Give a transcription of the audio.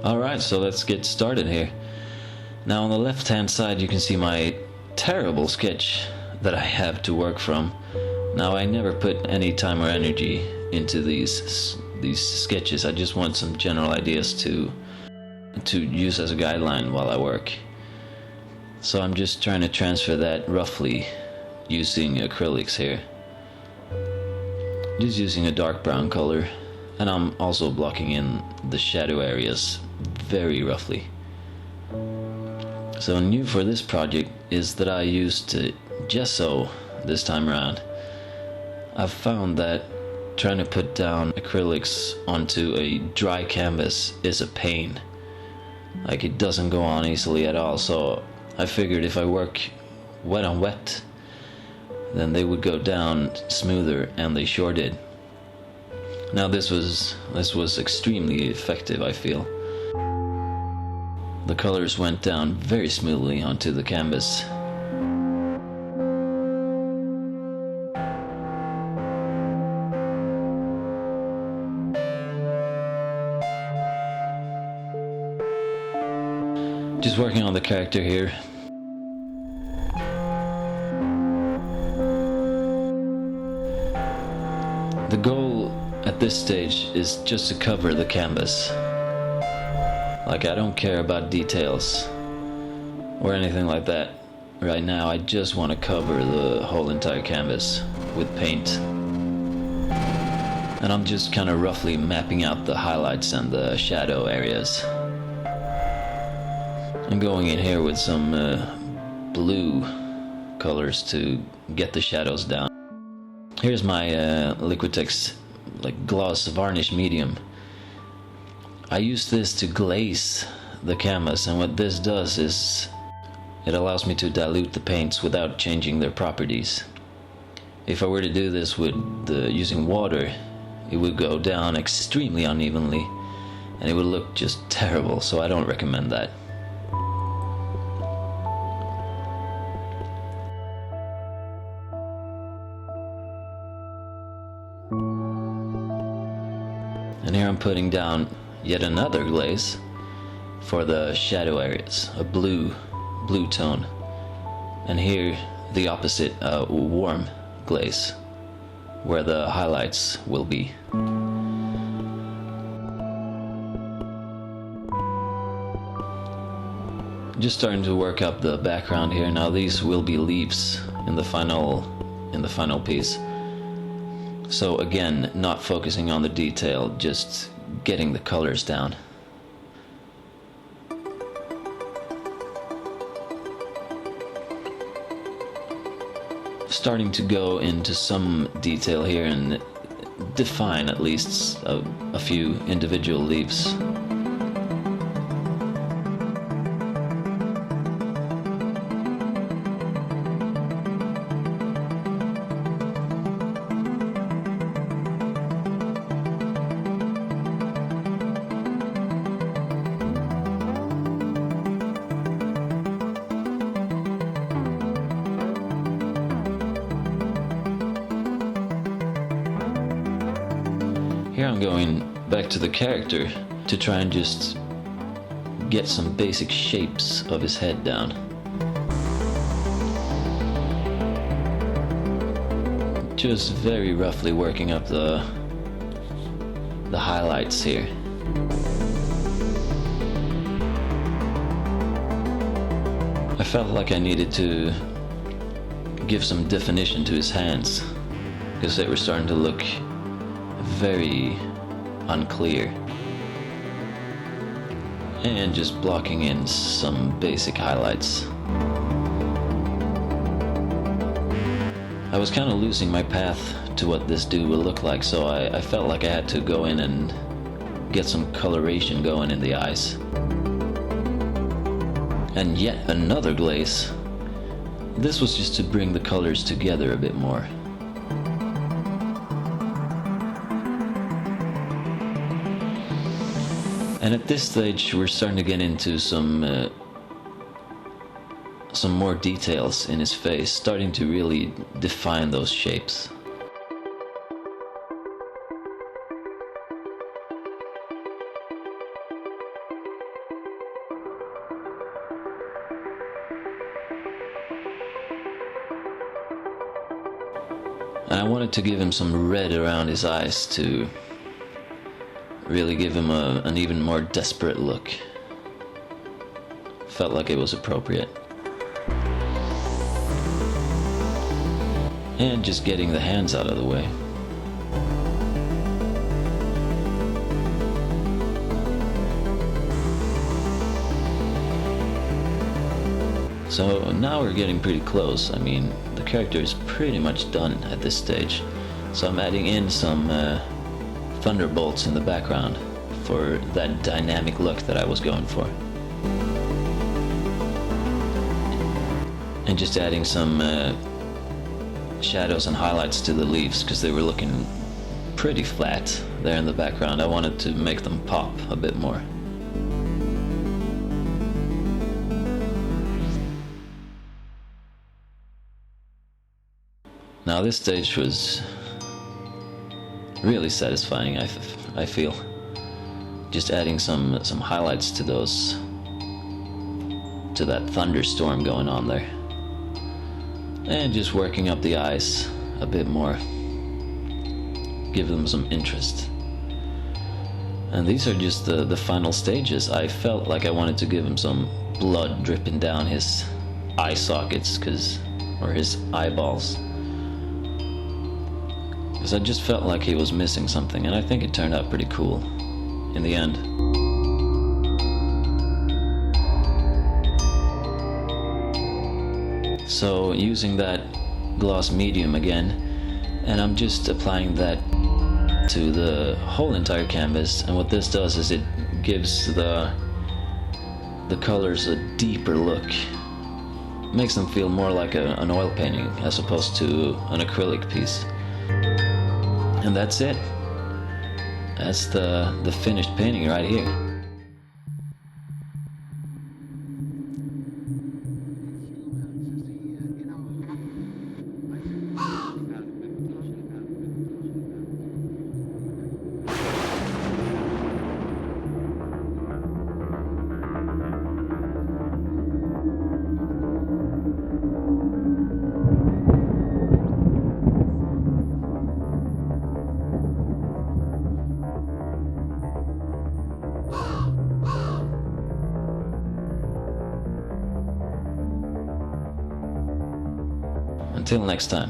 Alright, so let's get started here. Now on the left hand side you can see my terrible sketch that I have to work from. Now I never put any time or energy into these sketches. I just want some general ideas to use as a guideline while I work. So I'm just trying to transfer that roughly using acrylics here. Just using a dark brown color, and I'm also blocking in the shadow areas very roughly. So new for this project is that I used gesso this time around. I've found that trying to put down acrylics onto a dry canvas is a pain. Like, it doesn't go on easily at all, so I figured if I work wet on wet, then they would go down smoother, and they sure did. Now this was extremely effective, I feel. The colors went down very smoothly onto the canvas. Just working on the character here. The goal at this stage is just to cover the canvas. Like, I don't care about details or anything like that right now. I just want to cover the whole entire canvas with paint. And I'm just kind of roughly mapping out the highlights and the shadow areas. I'm going in here with some blue colors to get the shadows down. Here's my Liquitex gloss varnish medium. I use this to glaze the canvas, and what this does is it allows me to dilute the paints without changing their properties. If I were to do this with using water, it would go down extremely unevenly and it would look just terrible, so I don't recommend that. And here I'm putting down yet another glaze for the shadow areas, a blue tone. And here the opposite, warm glaze, where the highlights will be. Just starting to work up the background here. Now these will be leaves in the final piece. So again, not focusing on the detail, just getting the colors down. Starting to go into some detail here and define at least a few individual leaves. Here I'm going back to the character to try and just get some basic shapes of his head down. Just very roughly working up the highlights here. I felt like I needed to give some definition to his hands because they were starting to look very unclear, and just blocking in some basic highlights. I was kind of losing my path to what this dude would look like, so I felt like I had to go in and get some coloration going in the eyes. And yet another glaze. This was just to bring the colors together a bit more. And at this stage we're starting to get into some more details in his face, starting to really define those shapes. And I wanted to give him some red around his eyes to really give him an even more desperate look. Felt like it was appropriate. And just getting the hands out of the way. So now we're getting pretty close. I mean, the character is pretty much done at this stage. So I'm adding in some thunderbolts in the background for that dynamic look that I was going for. And just adding some shadows and highlights to the leaves because they were looking pretty flat there in the background. I wanted to make them pop a bit more. Now this stage was really satisfying, I feel. Just adding some highlights to those, to that thunderstorm going on there. And just working up the eyes a bit more. Give them some interest. And these are just the final stages. I felt like I wanted to give him some blood dripping down his eye sockets, or his eyeballs. Because I just felt like he was missing something, and I think it turned out pretty cool in the end. So using that gloss medium again, and I'm just applying that to the whole entire canvas, and what this does is it gives the colors a deeper look. Makes them feel more like an oil painting as opposed to an acrylic piece. And that's it. That's the finished painting right here. Until next time.